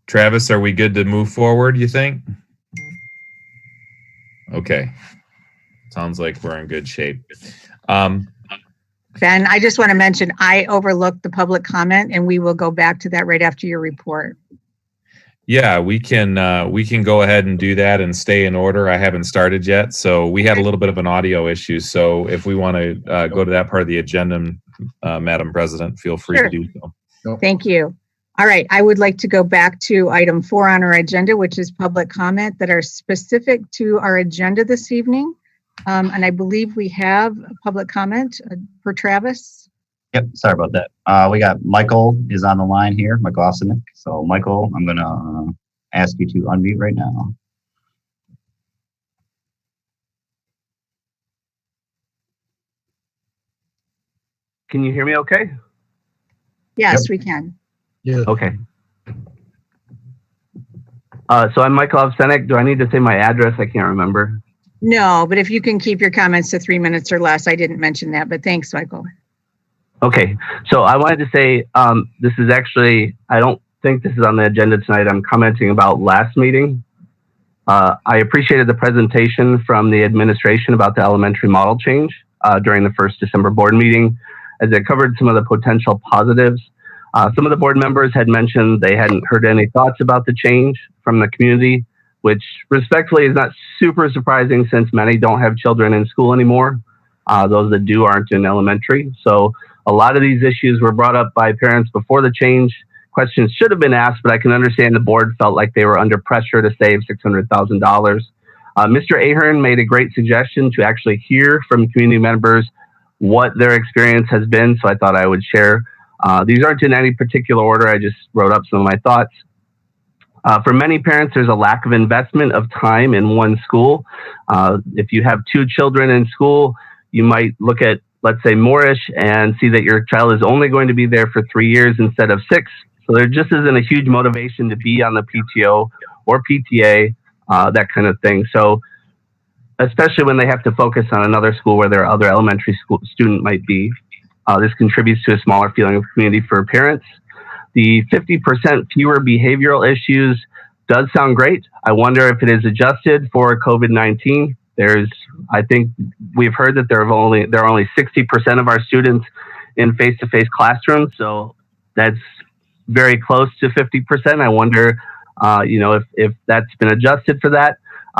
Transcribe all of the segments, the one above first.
Travis, are we good to move forward, you think? Okay. Sounds like we're in good shape. Ben, I just want to mention, I overlooked the public comment, and we will go back to that right after your report. Yeah, we can go ahead and do that and stay in order. I haven't started yet, so we had a little bit of an audio issue. So if we want to go to that part of the agenda, Madam President, feel free to do so. Thank you. All right, I would like to go back to item 4 on our agenda, which is public comment that are specific to our agenda this evening. And I believe we have a public comment for Travis. Yep, sorry about that. We got Michael is on the line here, Michael Osinick. So Michael, I'm gonna ask you to unmute right now. Can you hear me okay? Yes, Yep. we can. Yeah. Okay. So I'm Michael Osinick. Do I need to say my address? I can't remember. No, but if you can keep your comments to 3 minutes or less, I didn't mention that, but thanks, Michael. Okay, so I wanted to say this is actually, I don't think this is on the agenda tonight. I'm commenting about last meeting. I appreciated the presentation from the administration about the elementary model change during the first December board meeting, as it covered some of the potential positives. Some of the board members had mentioned they hadn't heard any thoughts about the change from the community, which respectfully is not super surprising since many don't have children in school anymore. Those that do aren't in elementary. So a lot of these issues were brought up by parents before the change. Questions should have been asked, but I can understand the board felt like they were under pressure to save $600,000. Mr. Ahern made a great suggestion to actually hear from community members what their experience has been, so I thought I would share. These aren't in any particular order. I just wrote up some of my thoughts. For many parents, there's a lack of investment of time in one school. If you have 2 children in school, you might look at, let's say, Moorish and see that your child is only going to be there for 3 years instead of 6. So there just isn't a huge motivation to be on the PTO or PTA, that kind of thing. So especially when they have to focus on another school where their other elementary school student might be, this contributes to a smaller feeling of community for parents. The 50% fewer behavioral issues does sound great. I wonder if it is adjusted for COVID-19. I think we've heard that there are only 60% of our students in face-to-face classrooms, so that's very close to 50%. I wonder, if that's been adjusted for that.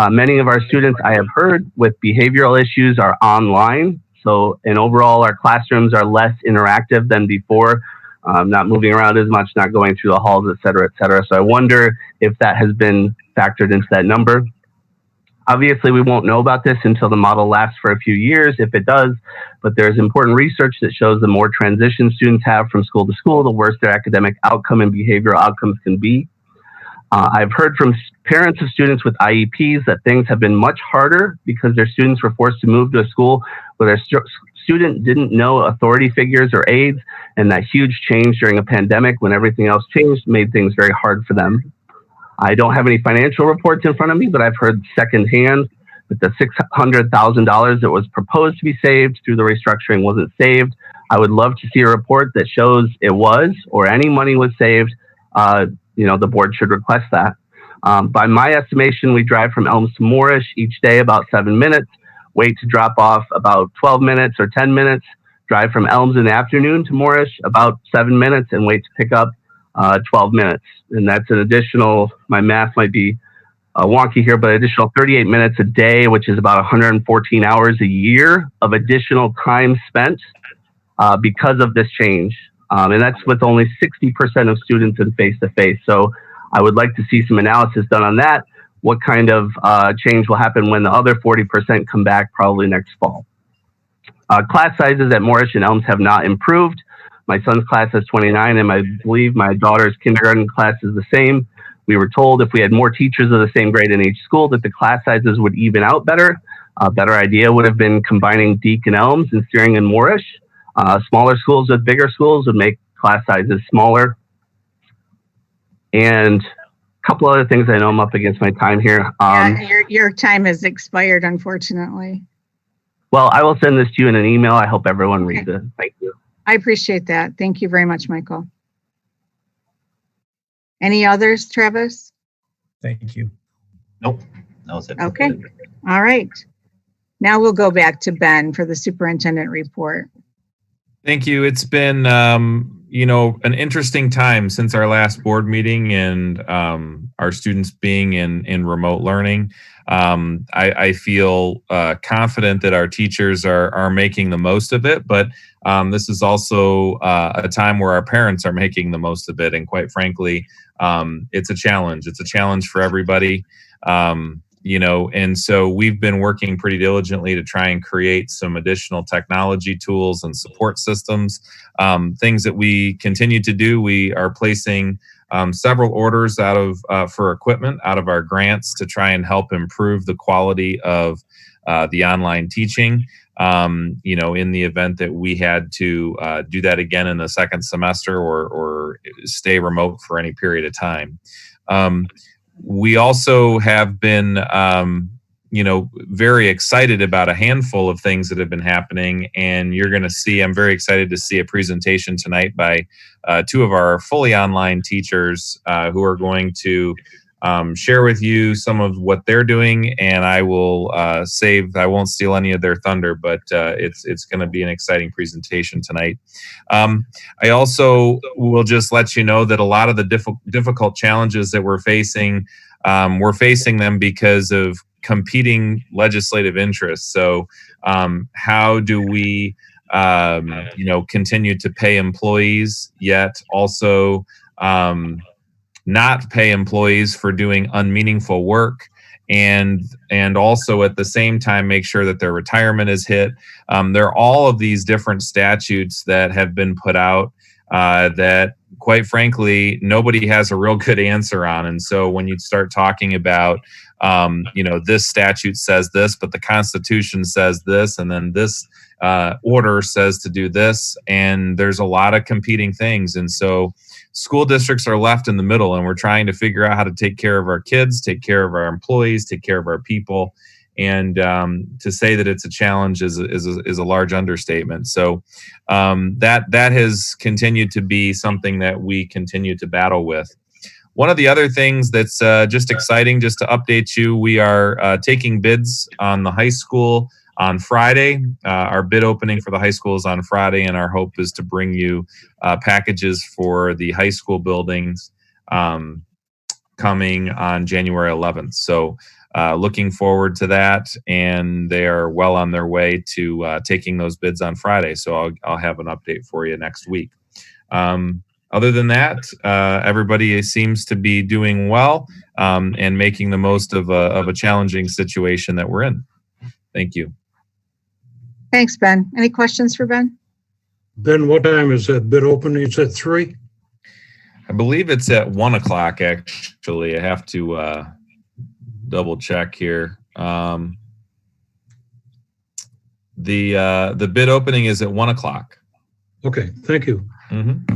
Many of our students, I have heard, with behavioral issues are online. So, and overall, our classrooms are less interactive than before, not moving around as much, not going through the halls, et cetera, et cetera. So I wonder if that has been factored into that number. Obviously, we won't know about this until the model lasts for a few years, if it does, but there's important research that shows the more transition students have from school to school, the worse their academic outcome and behavioral outcomes can be. I've heard from parents of students with IEPs that things have been much harder because their students were forced to move to a school where their student didn't know authority figures or aides, and that huge change during a pandemic when everything else changed made things very hard for them. I don't have any financial reports in front of me, but I've heard secondhand that the $600,000 that was proposed to be saved through the restructuring wasn't saved. I would love to see a report that shows it was, or any money was saved. The board should request that. By my estimation, we drive from Elms to Moorish each day about 7 minutes, wait to drop off about 12 minutes or 10 minutes, drive from Elms in the afternoon to Moorish about 7 minutes, and wait to pick up 12 minutes. And that's an additional, my math might be wonky here, but additional 38 minutes a day, which is about 114 hours a year of additional time spent because of this change. And that's with only 60% of students in face-to-face. So I would like to see some analysis done on that. What kind of change will happen when the other 40% come back probably next fall? Class sizes at Moorish and Elms have not improved. My son's class is 29, and I believe my daughter's kindergarten class is the same. We were told if we had more teachers of the same grade in each school that the class sizes would even out better. A better idea would have been combining Deek and Elms and Steering and Moorish. Smaller schools with bigger schools would make class sizes smaller. And a couple other things. I know I'm up against my time here. Your time has expired, unfortunately. Well, I will send this to you in an email. I hope everyone reads it. Thank you. I appreciate that. Thank you very much, Michael. Any others, Travis? Thank you. Nope. That was it. Okay. All right. Now we'll go back to Ben for the superintendent report. Thank you. It's been, an interesting time since our last board meeting and our students being in remote learning. I feel confident that our teachers are making the most of it, but this is also a time where our parents are making the most of it. And quite frankly, it's a challenge. It's a challenge for everybody. And so we've been working pretty diligently to try and create some additional technology tools and support systems, things that we continue to do. We are placing several orders for equipment out of our grants to try and help improve the quality of the online teaching. In the event that we had to do that again in the second semester or stay remote for any period of time. We also have been, very excited about a handful of things that have been happening. And you're going to see, I'm very excited to see a presentation tonight by two of our fully online teachers who are going to share with you some of what they're doing. And I will I won't steal any of their thunder, but it's going to be an exciting presentation tonight. I also will just let you know that a lot of the difficult challenges that we're facing them because of competing legislative interests. So how do we, continue to pay employees, yet also not pay employees for doing unmeaningful work, and also at the same time make sure that their retirement is hit. There are all of these different statutes that have been put out that, quite frankly, nobody has a real good answer on. And so when you start talking about, this statute says this, but the Constitution says this, and then this order says to do this, and there's a lot of competing things. And so school districts are left in the middle, and we're trying to figure out how to take care of our kids, take care of our employees, take care of our people. And to say that it's a challenge is a large understatement. So that has continued to be something that we continue to battle with. One of the other things that's just exciting, just to update you, we are taking bids on the high school on Friday. Our bid opening for the high school is on Friday, and our hope is to bring you packages for the high school buildings coming on January 11th. So looking forward to that, and they are well on their way to taking those bids on Friday. So I'll have an update for you next week. Other than that, everybody seems to be doing well and making the most of a challenging situation that we're in. Thank you. Thanks, Ben. Any questions for Ben? Ben, what time is that bid opening? It's at 3? I believe it's at 1 o'clock, actually. I have to double check here. The bid opening is at 1 o'clock. Okay, thank you. Mm-hmm.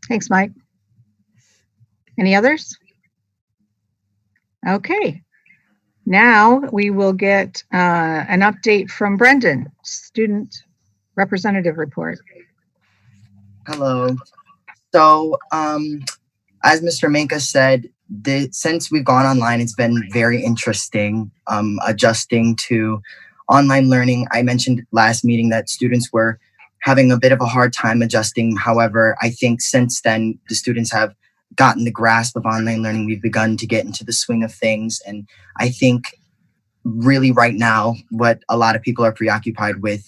Thanks, Mike. Any others? Okay. Now we will get an update from Brendan, student representative report. Hello. So as Mr. Manka said, since we've gone online, it's been very interesting adjusting to online learning. I mentioned last meeting that students were having a bit of a hard time adjusting. However, I think since then, the students have gotten the grasp of online learning. We've begun to get into the swing of things. And I think really right now, what a lot of people are preoccupied with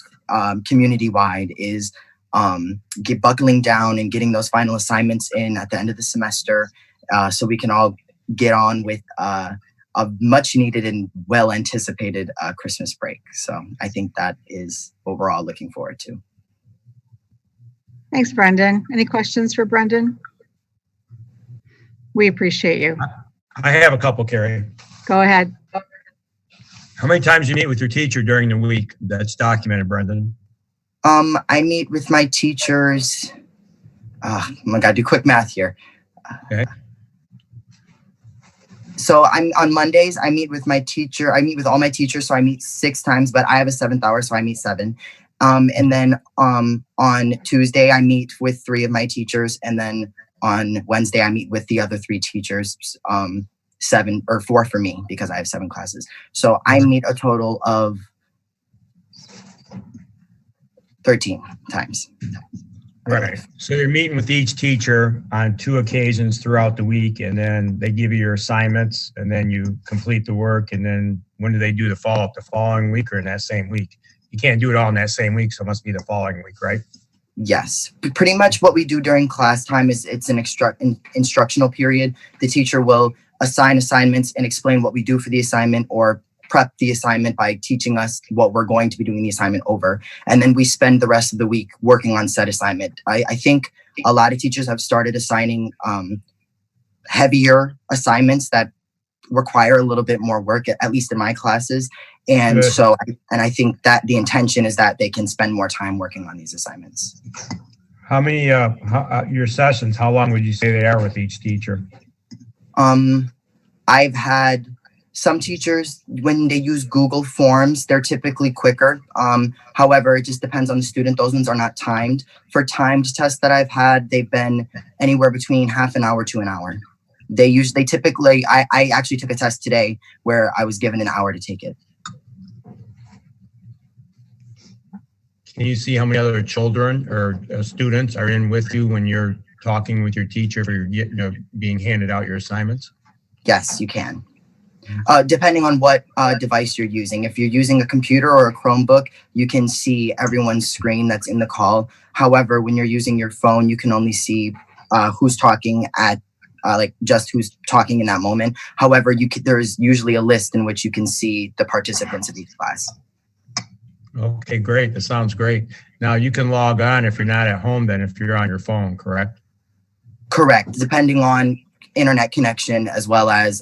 community-wide is buckling down and getting those final assignments in at the end of the semester so we can all get on with a much needed and well anticipated Christmas break. So I think that is what we're all looking forward to. Thanks, Brendan. Any questions for Brendan? We appreciate you. I have a couple, Carrie. Go ahead. How many times do you meet with your teacher during the week? That's documented, Brendan. I meet with my teachers. Oh my God, do quick math here. Okay. So I'm on Mondays, I meet with my teacher. I meet with all my teachers, so I meet 6 times, but I have a 7th hour, so I meet 7. And then on Tuesday, I meet with 3 of my teachers. And then on Wednesday, I meet with the other 3 teachers, 7 or 4 for me because I have 7 classes. So I meet a total of 13 times. Right. So you're meeting with each teacher on 2 occasions throughout the week, and then they give you your assignments, and then you complete the work. And then when do they do the follow-up? The following week or in that same week? You can't do it all in that same week, so it must be the following week, right? Yes. Pretty much what we do during class time is it's an instructional period. The teacher will assign assignments and explain what we do for the assignment, or prep the assignment by teaching us what we're going to be doing the assignment over. And then we spend the rest of the week working on said assignment. I think a lot of teachers have started assigning heavier assignments that require a little bit more work, at least in my classes. And Good. so, and I think that the intention is that they can spend more time working on these assignments. How many, your sessions, how long would you say they are with each teacher? I've had some teachers, when they use Google Forms, they're typically quicker. However, it just depends on the student. Those ones are not timed. For timed tests that I've had, they've been anywhere between half an hour to an hour. They typically, I actually took a test today where I was given an hour to take it. Can you see how many other children or students are in with you when you're talking with your teacher or you're being handed out your assignments? Yes, you can. Depending on what device you're using. If you're using a computer or a Chromebook, you can see everyone's screen that's in the call. However, when you're using your phone, you can only see who's talking at just who's talking in that moment. However, there's usually a list in which you can see the participants of each class. Okay, great. That sounds great. Now you can log on if you're not at home, then if you're on your phone, correct? Correct. Depending on internet connection as well as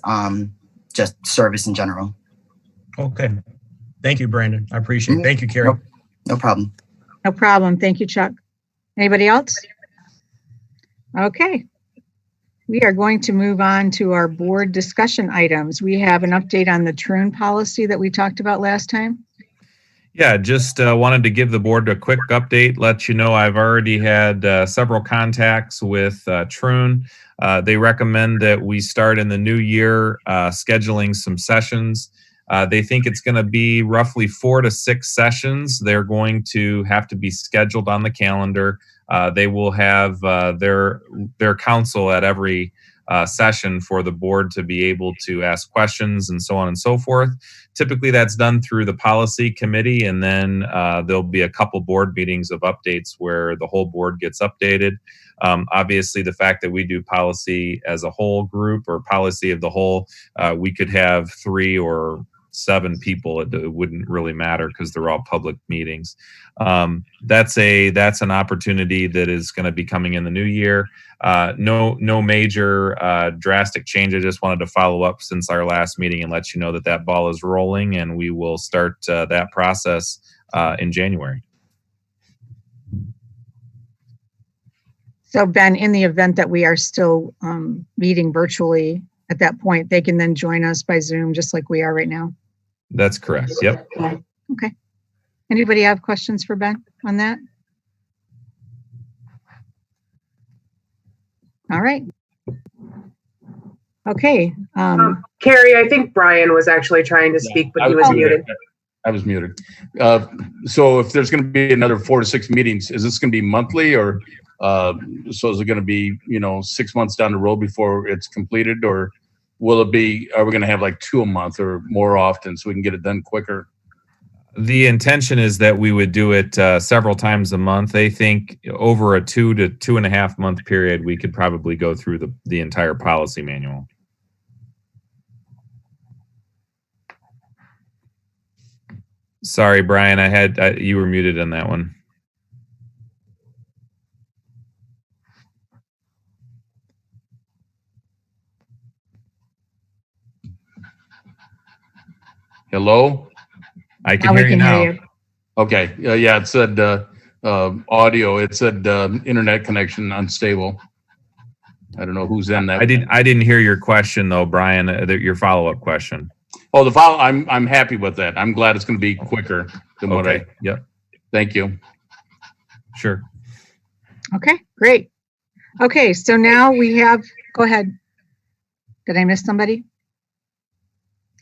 just service in general. Okay. Thank you, Brandon. I appreciate it. Thank you, Carrie. No problem. No problem. Thank you, Chuck. Anybody else? Okay. We are going to move on to our board discussion items. We have an update on the Troon policy that we talked about last time. Yeah, just wanted to give the board a quick update, let you know I've already had several contacts with Troon. They recommend that we start in the new year scheduling some sessions. They think it's going to be roughly 4 to 6 sessions. They're going to have to be scheduled on the calendar. They will have their counsel at every session for the board to be able to ask questions and so on and so forth. Typically that's done through the policy committee, and then there'll be a couple board meetings of updates where the whole board gets updated. Obviously the fact that we do policy as a whole group or policy of the whole, we could have 3 or 7 people. It wouldn't really matter because they're all public meetings. That's an opportunity that is going to be coming in the new year. No major drastic change. I just wanted to follow up since our last meeting and let you know that ball is rolling, and we will start that process in January. So Ben, in the event that we are still meeting virtually at that point, they can then join us by Zoom just like we are right now. That's correct. Yep. Okay. Anybody have questions for Ben on that? All right. Okay. Carrie, I think Brian was actually trying to speak, but he was muted. I was muted. So if there's going to be another 4 to 6 meetings, is this going to be monthly, or so is it going to be 6 months down the road before it's completed, or will it be? Are we going to have like 2 a month or more often so we can get it done quicker? The intention is that we would do it several times a month. They think over a 2 to 2.5 month period, we could probably go through the entire policy manual. Sorry, Brian, you were muted on that one. Hello? I can hear you now. Okay. Yeah, it said audio. It said internet connection unstable. I don't know who's in that. I didn't hear your question though, Brian. Your follow-up question. Oh, the follow. I'm happy with that. I'm glad it's going to be quicker than what I. Yep. Thank you. Sure. Okay, great. Okay, so now we have, go ahead. Did I miss somebody?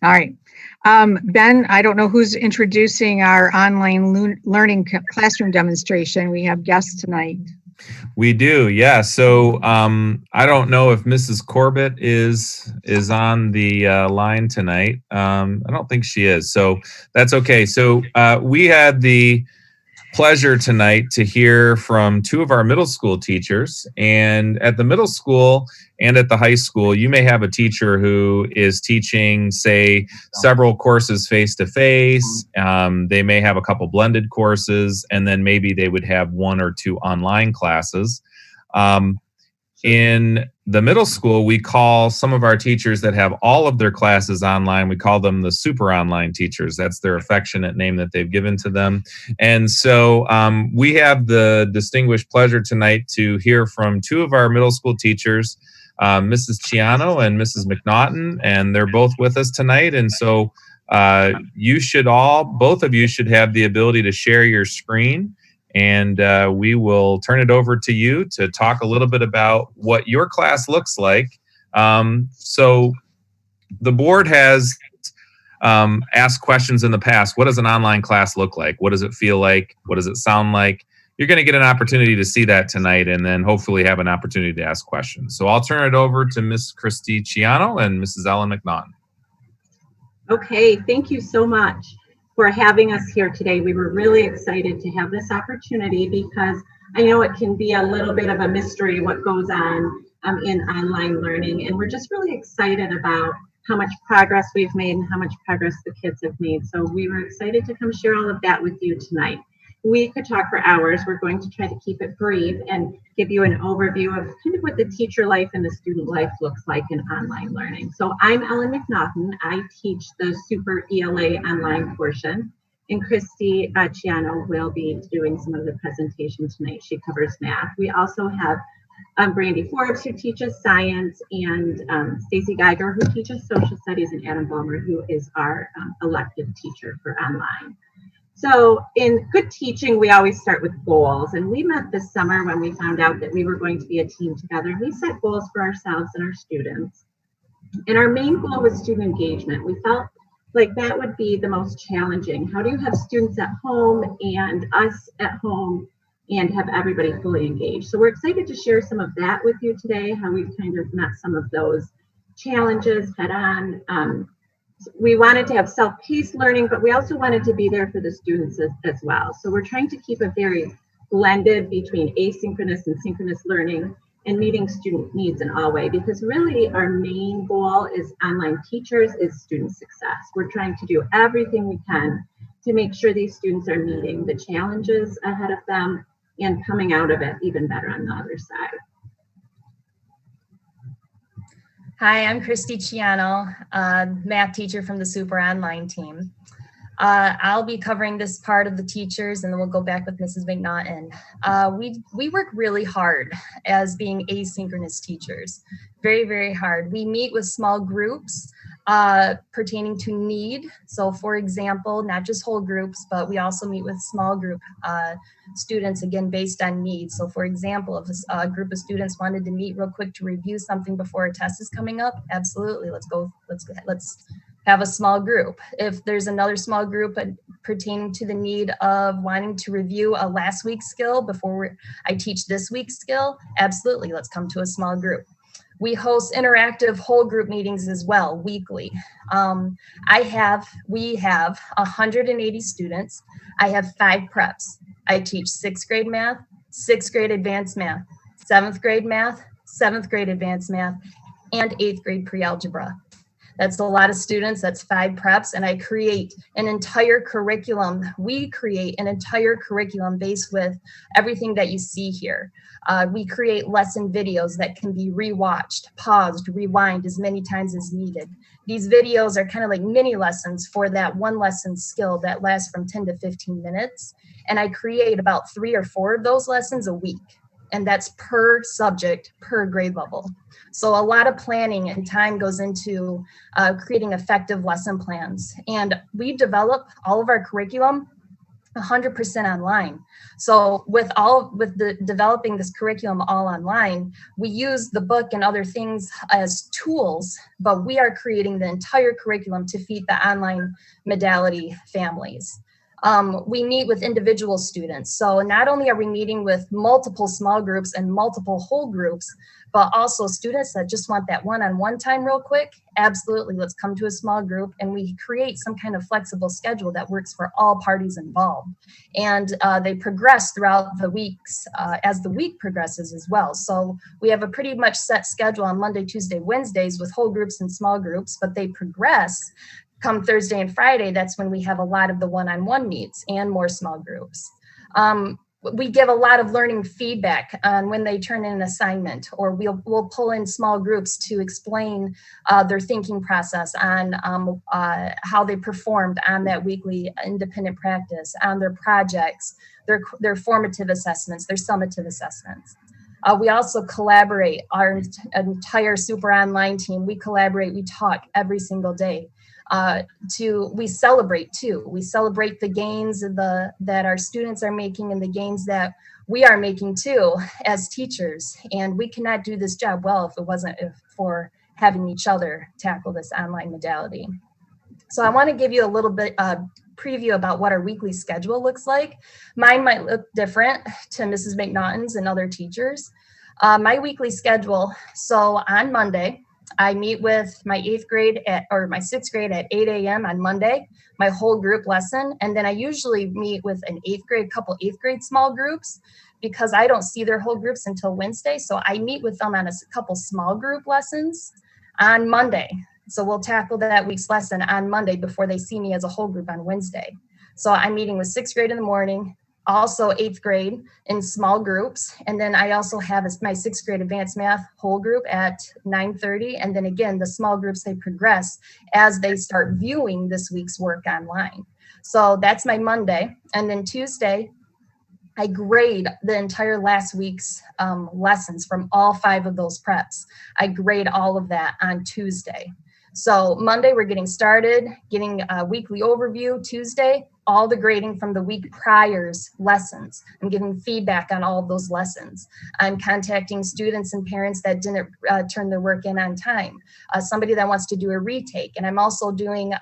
All right. Ben, I don't know who's introducing our online learning classroom demonstration. We have guests tonight. We do, yeah. So I don't know if Mrs. Corbett is on the line tonight. I don't think she is, so that's okay. So we had the pleasure tonight to hear from two of our middle school teachers. And at the middle school and at the high school, you may have a teacher who is teaching, say, several courses face-to-face. They may have a couple blended courses, and then maybe they would have one or two online classes. In the middle school, we call some of our teachers that have all of their classes online, we call them the super online teachers. That's their affectionate name that they've given to them. And so we have the distinguished pleasure tonight to hear from two of our middle school teachers, Mrs. Ciano and Mrs. McNaughton, and they're both with us tonight. And so you should both of you should have the ability to share your screen. And we will turn it over to you to talk a little bit about what your class looks like. So the board has asked questions in the past. What does an online class look like? What does it feel like? What does it sound like? You're going to get an opportunity to see that tonight, and then hopefully have an opportunity to ask questions. So I'll turn it over to Miss Christy Ciano and Mrs. Ellen McNaughton. Okay, thank you so much for having us here today. We were really excited to have this opportunity because I know it can be a little bit of a mystery what goes on in online learning. And we're just really excited about how much progress we've made and how much progress the kids have made. So we were excited to come share all of that with you tonight. We could talk for hours. We're going to try to keep it brief and give you an overview of kind of what the teacher life and the student life looks like in online learning. So I'm Ellen McNaughton. I teach the Super ELA online portion, and Christy Ciano will be doing some of the presentation tonight. She covers math. We also have Brandy Forbes, who teaches science, and Stacy Geiger, who teaches social studies, and Adam Balmer, who is our elective teacher for online. So in good teaching, we always start with goals. And we met this summer when we found out that we were going to be a team together. We set goals for ourselves and our students. And our main goal was student engagement. We felt like that would be the most challenging. How do you have students at home and us at home and have everybody fully engaged? So we're excited to share some of that with you today, how we've kind of met some of those challenges head on. We wanted to have self-paced learning, but we also wanted to be there for the students as well. So we're trying to keep it very blended between asynchronous and synchronous learning and meeting student needs in all ways, because really our main goal as online teachers is student success. We're trying to do everything we can to make sure these students are meeting the challenges ahead of them and coming out of it even better on the other side. Hi, I'm Christy Ciano, math teacher from the Super Online team. I'll be covering this part of the teachers, and then we'll go back with Mrs. McNaughton. We work really hard as being asynchronous teachers, very, very hard. We meet with small groups pertaining to need. So for example, not just whole groups, but we also meet with small group students, again, based on needs. So for example, if a group of students wanted to meet real quick to review something before a test is coming up, absolutely, let's have a small group. If there's another small group pertaining to the need of wanting to review a last week's skill before I teach this week's skill, absolutely, let's come to a small group. We host interactive whole group meetings as well, weekly. We have 180 students. I have 5 preps. I teach 6th grade math, 6th grade advanced math, 7th grade math, 7th grade advanced math, and 8th grade pre-algebra. That's a lot of students, that's 5 preps, and I create an entire curriculum. We create an entire curriculum based with everything that you see here. We create lesson videos that can be rewatched, paused, rewind as many times as needed. These videos are kind of like mini lessons for that one lesson skill that lasts from 10 to 15 minutes. And I create about 3 or 4 of those lessons a week. And that's per subject, per grade level. So a lot of planning and time goes into creating effective lesson plans. And we develop all of our curriculum 100% online. So with developing this curriculum all online, we use the book and other things as tools, but we are creating the entire curriculum to feed the online modality families. We meet with individual students. So not only are we meeting with multiple small groups and multiple whole groups, but also students that just want that one-on-one time real quick. Absolutely, let's come to a small group, and we create some kind of flexible schedule that works for all parties involved. And they progress throughout the weeks as the week progresses as well. So we have a pretty much set schedule on Monday, Tuesday, Wednesdays with whole groups and small groups, but they progress. Come Thursday and Friday, that's when we have a lot of the one-on-one meets and more small groups. We give a lot of learning feedback on when they turn in an assignment, or we'll pull in small groups to explain their thinking process on how they performed on that weekly independent practice, on their projects, their formative assessments, their summative assessments. We also collaborate, our entire Super Online team, we collaborate, we talk every single day. We celebrate too. We celebrate the gains that our students are making and the gains that we are making too as teachers. And we cannot do this job well if it wasn't for having each other tackle this online modality. So I want to give you a little bit preview about what our weekly schedule looks like. Mine might look different to Mrs. McNaughton's and other teachers. My weekly schedule, so on Monday, I meet with my 6th grade at 8 a.m. on Monday, my whole group lesson. And then I usually meet with an 8th grade, couple 8th grade small groups, because I don't see their whole groups until Wednesday. So I meet with them on a couple small group lessons on Monday. So we'll tackle that week's lesson on Monday before they see me as a whole group on Wednesday. So I'm meeting with 6th grade in the morning, also 8th grade in small groups. And then I also have my 6th grade advanced math whole group at 9:30. And then again, the small groups, they progress as they start viewing this week's work online. So that's my Monday. And then Tuesday, I grade the entire last week's lessons from all 5 of those preps. I grade all of that on Tuesday. So Monday, we're getting started, getting a weekly overview. Tuesday, all the grading from the week prior's lessons. I'm giving feedback on all of those lessons. I'm contacting students and parents that didn't turn their work in on time. Somebody that wants to do a retake. And I'm also doing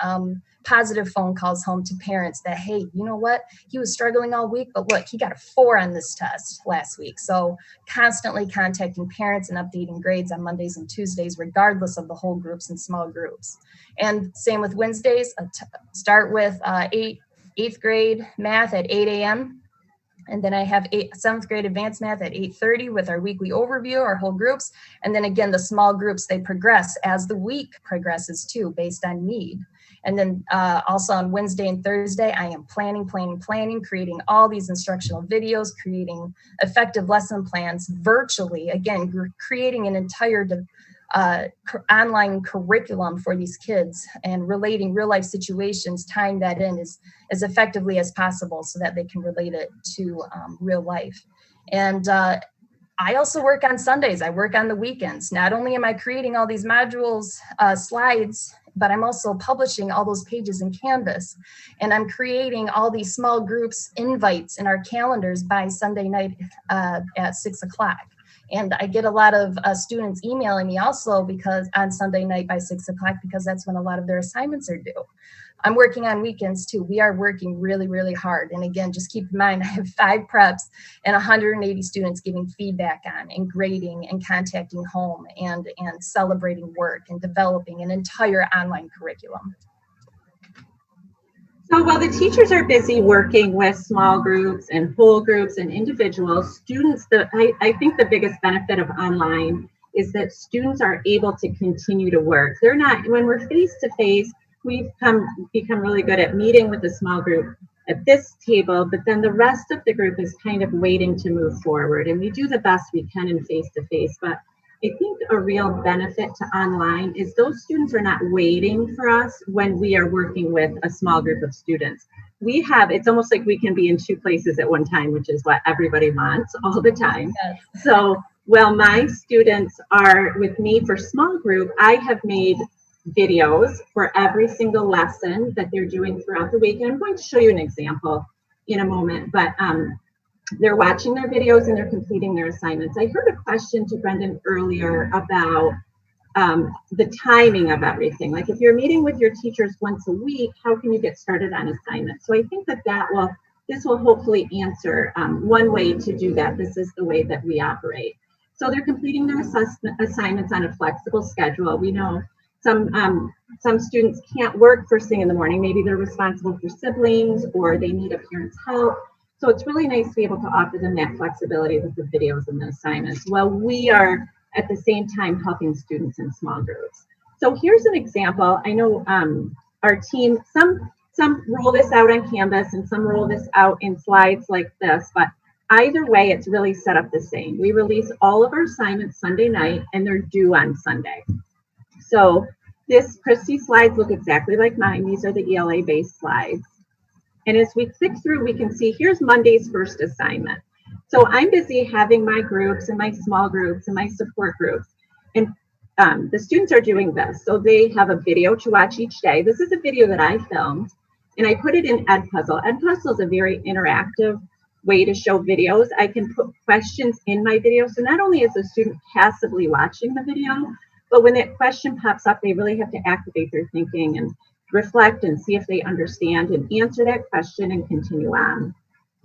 positive phone calls home to parents that, hey, you know what? He was struggling all week, but look, he got a 4 on this test last week. So constantly contacting parents and updating grades on Mondays and Tuesdays, regardless of the whole groups and small groups. And same with Wednesdays, start with 8th grade math at 8 a.m. And then I have 7th grade advanced math at 8:30 with our weekly overview, our whole groups. And then again, the small groups, they progress as the week progresses too, based on need. And then also on Wednesday and Thursday, I am planning, creating all these instructional videos, creating effective lesson plans virtually. Again, creating an entire online curriculum for these kids and relating real life situations, tying that in as effectively as possible so that they can relate it to real life. And I also work on Sundays. I work on the weekends. Not only am I creating all these modules, slides, but I'm also publishing all those pages in Canvas. And I'm creating all these small groups invites in our calendars by Sunday night at 6 o'clock. And I get a lot of students emailing me also because on Sunday night by 6 o'clock, because that's when a lot of their assignments are due. I'm working on weekends too. We are working really, really hard. And again, just keep in mind, I have 5 preps and 180 students giving feedback on and grading and contacting home and celebrating work and developing an entire online curriculum. So while the teachers are busy working with small groups and whole groups and individuals, students, I think the biggest benefit of online is that students are able to continue to work. They're not, when we're face to face, we've become really good at meeting with a small group at this table, but then the rest of the group is kind of waiting to move forward. And we do the best we can in face to face, but I think a real benefit to online is those students are not waiting for us when we are working with a small group of students. It's almost like we can be in 2 places at one time, which is what everybody wants all the time. Yes. So while my students are with me for small group, I have made videos for every single lesson that they're doing throughout the week. And I'm going to show you an example in a moment, but they're watching their videos and they're completing their assignments. I heard a question to Brendan earlier about the timing of everything. Like if you're meeting with your teachers once a week, how can you get started on assignments? So I think this will hopefully answer one way to do that. This is the way that we operate. So they're completing their assignments on a flexible schedule. We know some students can't work first thing in the morning. Maybe they're responsible for siblings or they need a parent's help. So it's really nice to be able to offer them that flexibility with the videos and the assignments while we are at the same time helping students in small groups. So here's an example. I know our team, some roll this out on Canvas and some roll this out in slides like this, but either way, it's really set up the same. We release all of our assignments Sunday night and they're due on Sunday. So Christy's slides look exactly like mine. These are the ELA-based slides. And as we click through, we can see here's Monday's first assignment. So I'm busy having my groups and my small groups and my support groups. And the students are doing this. So they have a video to watch each day. This is a video that I filmed and I put it in Edpuzzle. Edpuzzle is a very interactive way to show videos. I can put questions in my video. So not only is the student passively watching the video, but when that question pops up, they really have to activate their thinking and reflect and see if they understand and answer that question and continue on.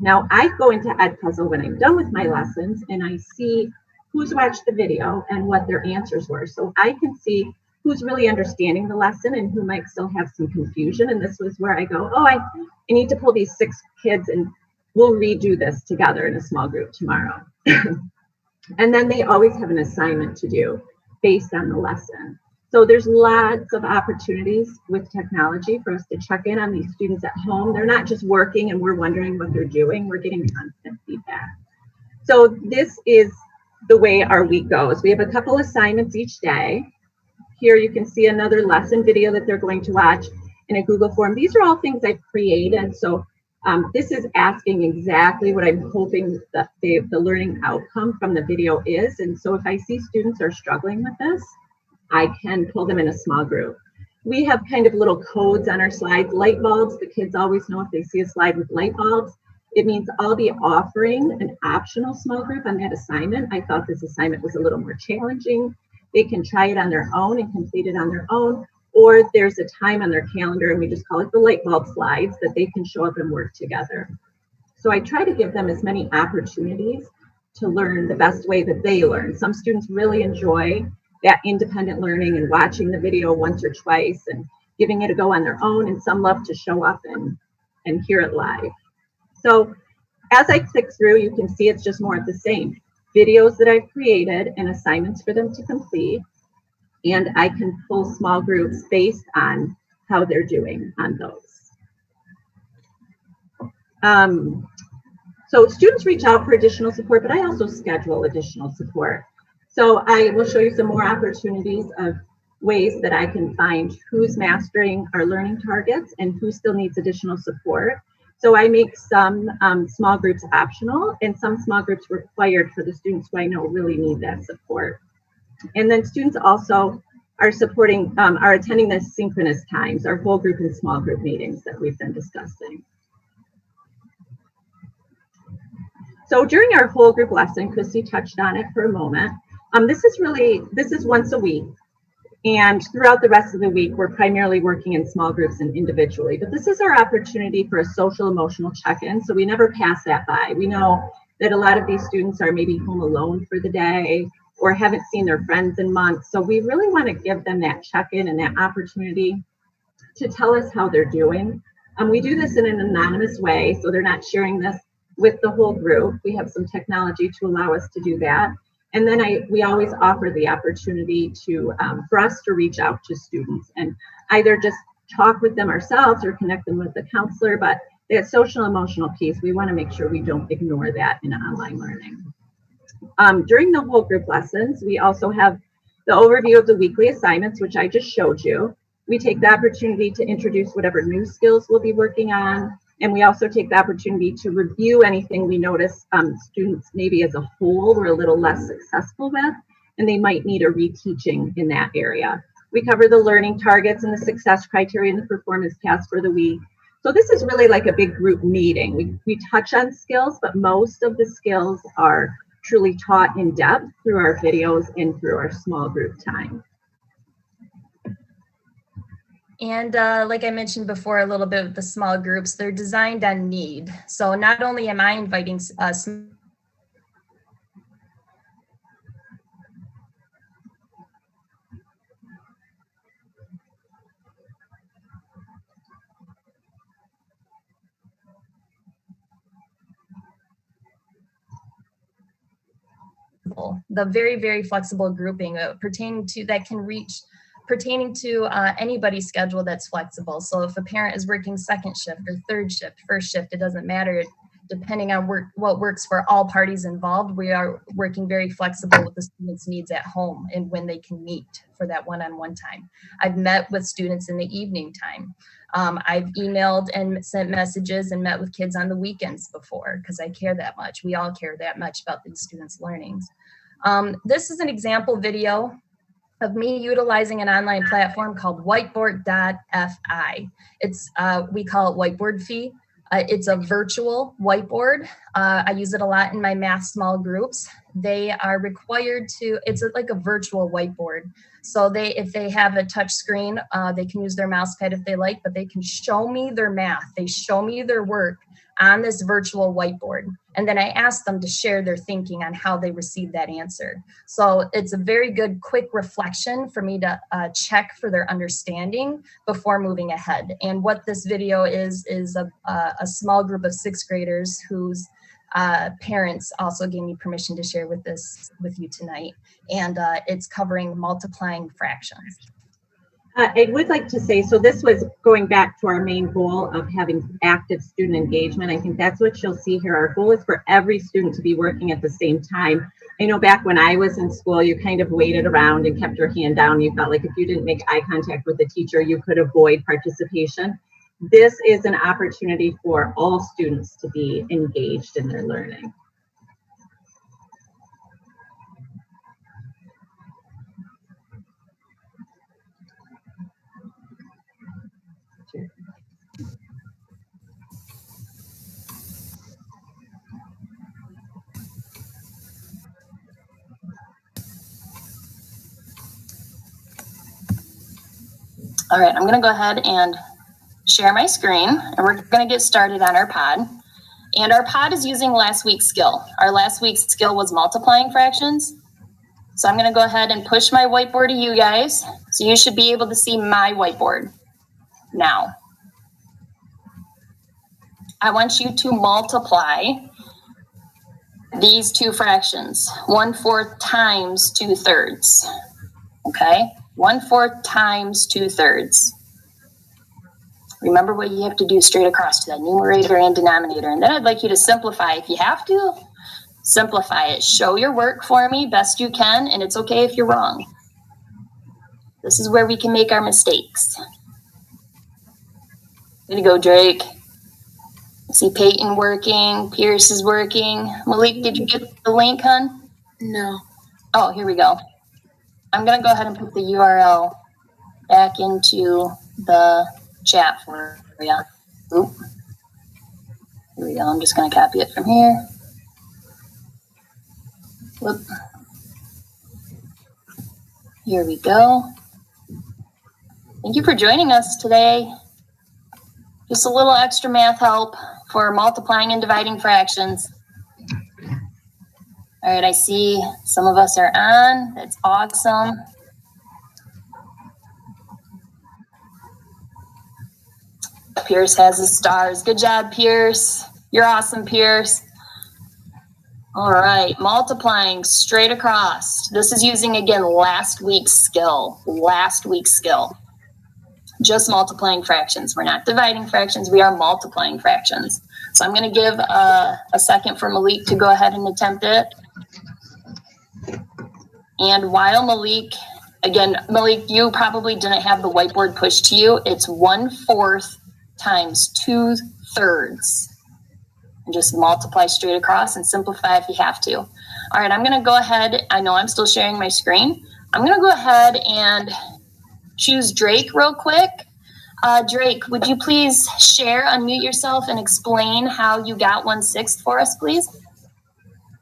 Now I go into Edpuzzle when I'm done with my lessons and I see who's watched the video and what their answers were. So I can see who's really understanding the lesson and who might still have some confusion. And this was where I go, oh, I need to pull these 6 kids and we'll redo this together in a small group tomorrow. And then they always have an assignment to do based on the lesson. So there's lots of opportunities with technology for us to check in on these students at home. They're not just working and we're wondering what they're doing. We're getting constant feedback. So this is the way our week goes. We have a couple assignments each day. Here you can see another lesson video that they're going to watch in a Google form. These are all things I've created. So this is asking exactly what I'm hoping that the learning outcome from the video is. And so if I see students are struggling with this, I can pull them in a small group. We have kind of little codes on our slides, light bulbs. The kids always know if they see a slide with light bulbs, it means I'll be offering an optional small group on that assignment. I thought this assignment was a little more challenging. They can try it on their own and complete it on their own, or there's a time on their calendar and we just call it the light bulb slides that they can show up and work together. So I try to give them as many opportunities to learn the best way that they learn. Some students really enjoy that independent learning and watching the video once or twice and giving it a go on their own, and some love to show up and hear it live. So as I click through, you can see it's just more of the same. Videos that I've created and assignments for them to complete, and I can pull small groups based on how they're doing on those. So students reach out for additional support, but I also schedule additional support. So I will show you some more opportunities of ways that I can find who's mastering our learning targets and who still needs additional support. So I make some small groups optional and some small groups required for the students who I know really need that support. And then students also are attending the synchronous times, our whole group and small group meetings that we've been discussing. So during our whole group lesson, Christy touched on it for a moment. This is once a week, and throughout the rest of the week, we're primarily working in small groups and individually, but this is our opportunity for a social emotional check-in, so we never pass that by. We know that a lot of these students are maybe home alone for the day or haven't seen their friends in months, so we really want to give them that check-in and that opportunity to tell us how they're doing. We do this in an anonymous way, so they're not sharing this with the whole group. We have some technology to allow us to do that. And then we always offer the opportunity for us to reach out to students and either just talk with them ourselves or connect them with the counselor. But that social emotional piece, we want to make sure we don't ignore that in online learning. During the whole group lessons, we also have the overview of the weekly assignments, which I just showed you. We take the opportunity to introduce whatever new skills we'll be working on. And we also take the opportunity to review anything we notice students maybe as a whole were a little less successful with, and they might need a reteaching in that area. We cover the learning targets and the success criteria and the performance tasks for the week. So this is really like a big group meeting. We touch on skills, but most of the skills are truly taught in depth through our videos and through our small group time. And like I mentioned before, a little bit with the small groups, they're designed on need. So not only am I inviting the very, very flexible grouping pertaining to anybody's schedule that's flexible. So if a parent is working second shift or third shift, first shift, it doesn't matter. Depending on what works for all parties involved, we are working very flexible with the students' needs at home and when they can meet for that one-on-one time. I've met with students in the evening time. I've emailed and sent messages and met with kids on the weekends before because I care that much. We all care that much about these students' learnings. This is an example video of me utilizing an online platform called whiteboard.fi. It's, we call it Whiteboard Fee. It's a virtual whiteboard. I use it a lot in my math small groups. They are required to, it's like a virtual whiteboard. So if they have a touch screen, they can use their mouse pad if they like, but they can show me their math. They show me their work on this virtual whiteboard. And then I ask them to share their thinking on how they received that answer. So it's a very good quick reflection for me to check for their understanding before moving ahead. And what this video is a small group of sixth graders whose parents also gave me permission to share with you tonight. And it's covering multiplying fractions. I would like to say, so this was going back to our main goal of having active student engagement. I think that's what you'll see here. Our goal is for every student to be working at the same time. I know back when I was in school, you kind of waited around and kept your hand down. You felt like if you didn't make eye contact with the teacher, you could avoid participation. This is an opportunity for all students to be engaged in their learning. All right, I'm going to go ahead and share my screen, and we're going to get started on our pod. And our pod is using last week's skill. Our last week's skill was multiplying fractions. So I'm going to go ahead and push my whiteboard to you guys. So you should be able to see my whiteboard now. I want you to multiply these two fractions, 1/4 times 2/3. Okay? 1/4 times 2/3. Remember what you have to do straight across to that numerator and denominator. And then I'd like you to simplify. If you have to, simplify it. Show your work for me best you can, and it's okay if you're wrong. This is where we can make our mistakes. Way to go, Drake. I see Peyton working. Pierce is working. Malik, did you get the link, hon? No. Oh, here we go. I'm going to go ahead and put the URL back into the chat for you. Oop. Here we go. I'm just going to copy it from here. Whoop. Here we go. Thank you for joining us today. Just a little extra math help for multiplying and dividing fractions. All right, I see some of us are on. That's awesome. Pierce has his stars. Good job, Pierce. You're awesome, Pierce. All right, multiplying straight across. This is using, again, last week's skill. Just multiplying fractions. We're not dividing fractions. We are multiplying fractions. So I'm going to give a second for Malik to go ahead and attempt it. And while Malik, you probably didn't have the whiteboard pushed to you. It's 1/4 times 2/3. And just multiply straight across and simplify if you have to. All right, I'm going to go ahead. I know I'm still sharing my screen. I'm going to go ahead and choose Drake real quick. Drake, would you please unmute yourself and explain how you got 1/6 for us, please?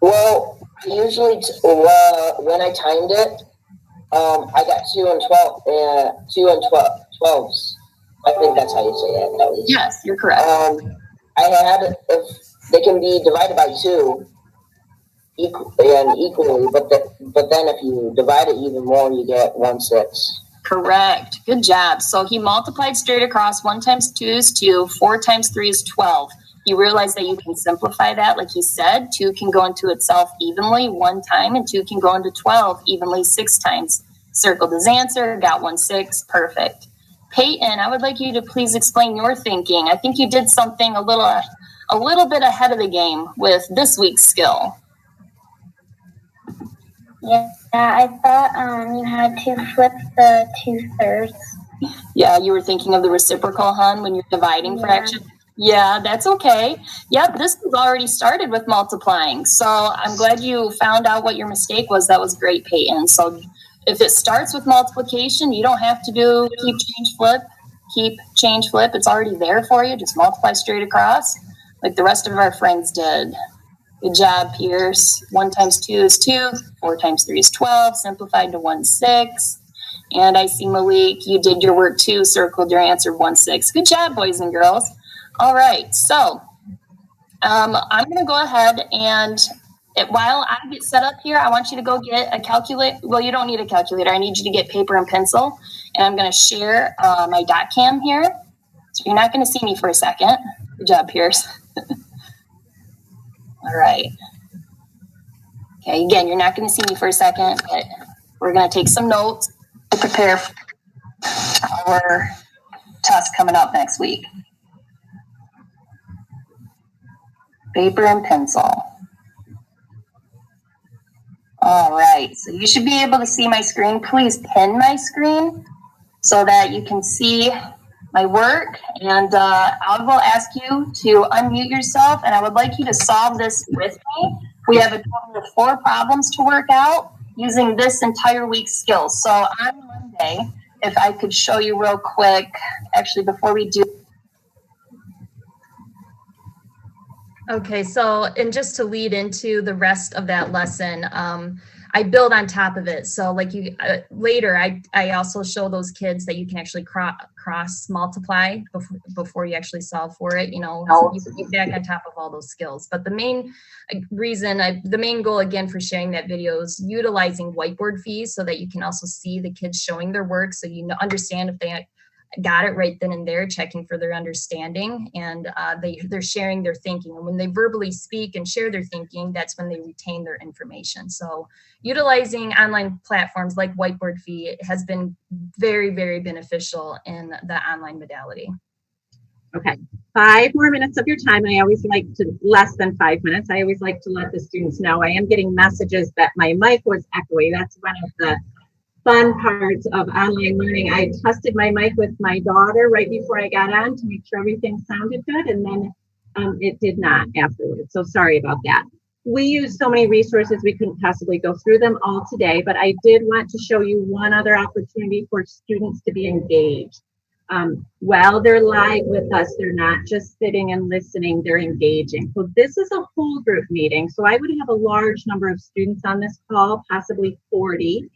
Well, usually when I timed it, I got 2 and 12s. I think that's how you say it, at least. Yes, you're correct. I had, if they can be divided by 2 equally, but then if you divide it even more, you get 1/6. Correct. Good job. So he multiplied straight across. 1 times 2 is 2. 4 times 3 is 12. You realize that you can simplify that, like he said. 2 can go into itself evenly 1 time, and 2 can go into 12 evenly 6 times. Circled his answer, got 1/6. Perfect. Peyton, I would like you to please explain your thinking. I think you did something a little bit ahead of the game with this week's skill. Yeah, I thought you had to flip the 2/3. Yeah, you were thinking of the reciprocal, hon, when you're dividing fraction. Yeah, that's okay. Yep, this was already started with multiplying. So I'm glad you found out what your mistake was. That was great, Peyton. So if it starts with multiplication, you don't have to do keep, change, flip. It's already there for you. Just multiply straight across like the rest of our friends did. Good job, Pierce. 1 times 2 is 2. 4 times 3 is 12. Simplified to 1/6. And I see, Malik, you did your work too. Circled your answer 1/6. Good job, boys and girls. All right. So I'm going to go ahead and while I get set up here, I want you to go get a calculator. Well, you don't need a calculator. I need you to get paper and pencil. And I'm going to share my dot cam here. So you're not going to see me for a second. Good job, Pierce. All right. Okay, again, you're not going to see me for a second, but we're going to take some notes to prepare for our test coming up next week. Paper and pencil. All right, so you should be able to see my screen. Please pin my screen so that you can see my work, and I will ask you to unmute yourself, and I would like you to solve this with me. We have a total of 4 problems to work out using this entire week's skills. So on Monday, if I could show you real quick, actually before we do. Okay, so, and just to lead into the rest of that lesson, I build on top of it. So like you later, I also show those kids that you can actually cross multiply before you actually solve for it. You know, so you back on top of all those skills. But the main reason, the main goal again for sharing that video is utilizing whiteboard fees so that you can also see the kids showing their work, so you understand if they got it right then and there, checking for their understanding, and they're sharing their thinking. And when they verbally speak and share their thinking, that's when they retain their information. So utilizing online platforms like Whiteboard Fee has been very, very beneficial in the online modality. Okay, 5 more minutes of your time. I always like to, less than 5 minutes. I always like to let the students know I am getting messages that my mic was echoey. That's one of the fun parts of online learning. I tested my mic with my daughter right before I got on to make sure everything sounded good, and then it did not afterwards. So sorry about that. We use so many resources, we couldn't possibly go through them all today, but I did want to show you one other opportunity for students to be engaged. While they're live with us, they're not just sitting and listening, they're engaging. So this is a whole group meeting. So I would have a large number of students on this call, possibly 40.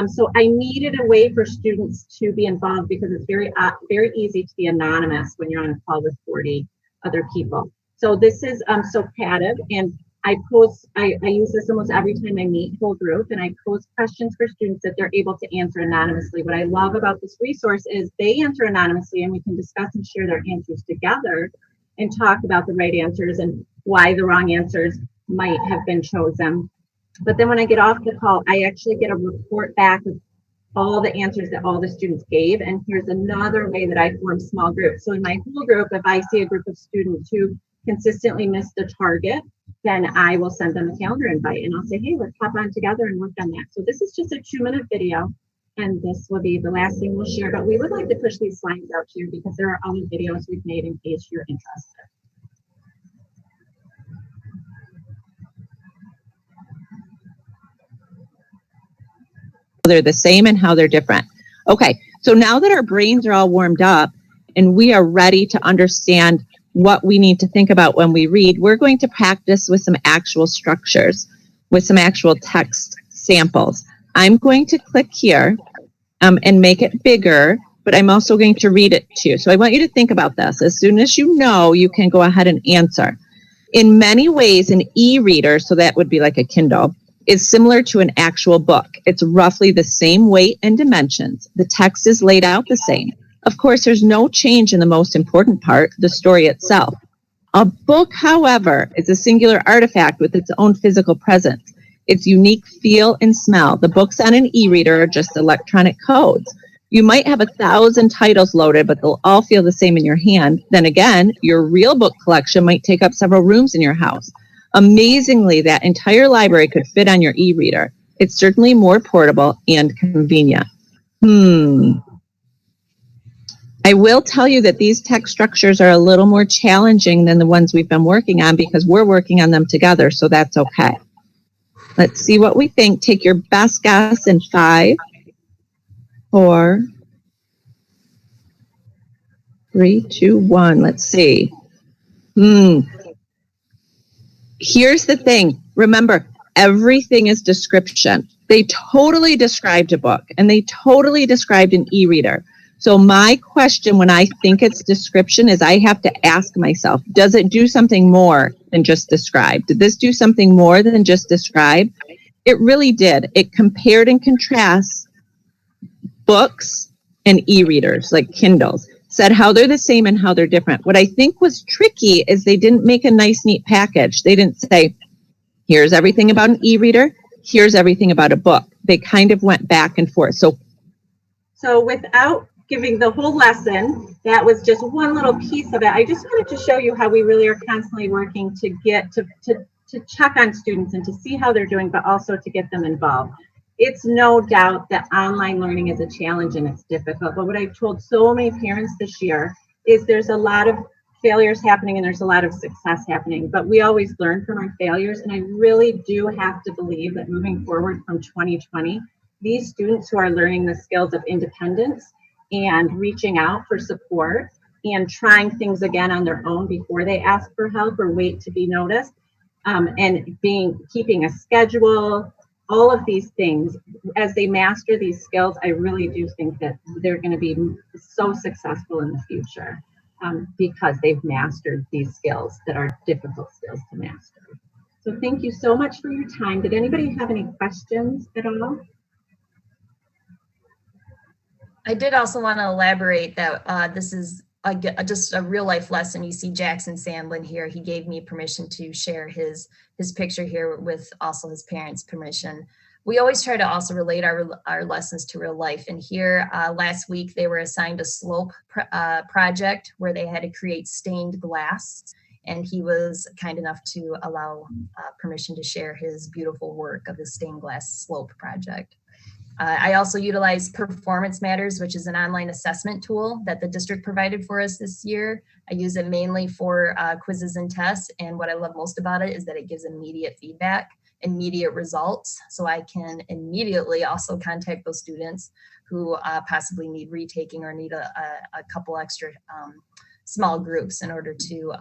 So I needed a way for students to be involved because it's very easy to be anonymous when you're on a call with 40 other people. So this is Socrative, and I use this almost every time I meet whole group, and I pose questions for students that they're able to answer anonymously. What I love about this resource is they answer anonymously, and we can discuss and share their answers together and talk about the right answers and why the wrong answers might have been chosen. But then when I get off the call, I actually get a report back of all the answers that all the students gave. And here's another way that I form small groups. So in my whole group, if I see a group of students who consistently miss the target, then I will send them a calendar invite and I'll say, hey, let's hop on together and work on that. So this is just a 2-minute video, and this will be the last thing we'll share. But we would like to push these slides out to you because there are other videos we've made in case you're interested. They're the same and how they're different. Okay, so now that our brains are all warmed up and we are ready to understand what we need to think about when we read, we're going to practice with some actual structures, with some actual text samples. I'm going to click here and make it bigger, but I'm also going to read it to you. So I want you to think about this. As soon as you know, you can go ahead and answer. In many ways, an e-reader, so that would be like a Kindle, is similar to an actual book. It's roughly the same weight and dimensions. The text is laid out the same. Of course, there's no change in the most important part, the story itself. A book, however, is a singular artifact with its own physical presence, its unique feel and smell. The books on an e-reader are just electronic codes. You might have 1,000 titles loaded, but they'll all feel the same in your hand. Then again, your real book collection might take up several rooms in your house. Amazingly, that entire library could fit on your e-reader. It's certainly more portable and convenient. I will tell you that these text structures are a little more challenging than the ones we've been working on because we're working on them together, so that's okay. Let's see what we think. Take your best guess in 5, 4, 3, 2, 1. Let's see. Here's the thing. Remember, everything is description. They totally described a book, and they totally described an e-reader. So my question when I think it's description is I have to ask myself, does it do something more than just describe? Did this do something more than just describe? It really did. It compared and contrasts books and e-readers like Kindles, said how they're the same and how they're different. What I think was tricky is they didn't make a nice, neat package. They didn't say, here's everything about an e-reader, here's everything about a book. They kind of went back and forth. So without giving the whole lesson, that was just one little piece of it. I just wanted to show you how we really are constantly working to get to check on students and to see how they're doing, but also to get them involved. It's no doubt that online learning is a challenge and it's difficult, but what I've told so many parents this year is there's a lot of failures happening and there's a lot of success happening, but we always learn from our failures, and I really do have to believe that moving forward from 2020, these students who are learning the skills of independence and reaching out for support and trying things again on their own before they ask for help or wait to be noticed, and keeping a schedule, all of these things, as they master these skills, I really do think that they're going to be so successful in the future because they've mastered these skills that are difficult skills to master. So thank you so much for your time. Did anybody have any questions at all? I did also want to elaborate that this is just a real life lesson. You see Jackson Sandlin here. He gave me permission to share his picture here with also his parents' permission. We always try to also relate our lessons to real life. And here last week, they were assigned a slope project where they had to create stained glass. And he was kind enough to allow permission to share his beautiful work of the stained glass slope project. I also utilize Performance Matters, which is an online assessment tool that the district provided for us this year. I use it mainly for quizzes and tests. And what I love most about it is that it gives immediate feedback, immediate results. So I can immediately also contact those students who possibly need retaking or need a couple extra small groups in order to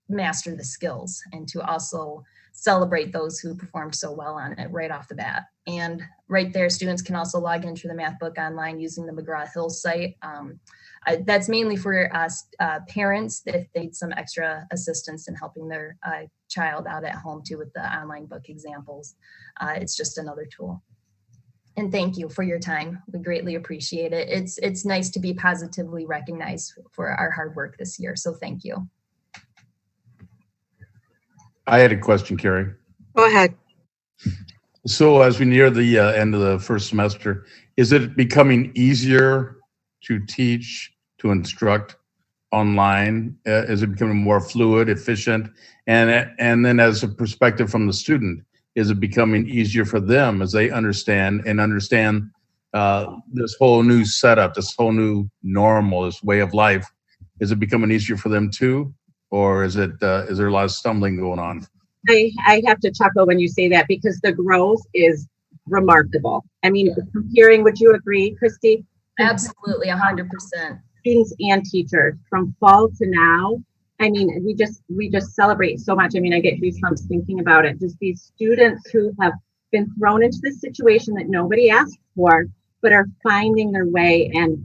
master the skills and to also celebrate those who performed so well on it right off the bat. And right there, students can also log into the math book online using the McGraw-Hill site. That's mainly for parents if they need some extra assistance in helping their child out at home too with the online book examples. It's just another tool. And thank you for your time. We greatly appreciate it. It's nice to be positively recognized for our hard work this year. So thank you. I had a question, Carrie. Go ahead. So as we near the end of the first semester, is it becoming easier to teach, to instruct online? Is it becoming more fluid, efficient? And then as a perspective from the student, is it becoming easier for them as they understand this whole new setup, this whole new normal, this way of life? Is it becoming easier for them too? Or is there a lot of stumbling going on? I have to chuckle when you say that because the growth is remarkable. I mean, comparing, would you agree, Christy? Absolutely, 100%. Students and teachers from fall to now. I mean, we just celebrate so much. I mean, I get goosebumps thinking about it. Just these students who have been thrown into this situation that nobody asked for, but are finding their way and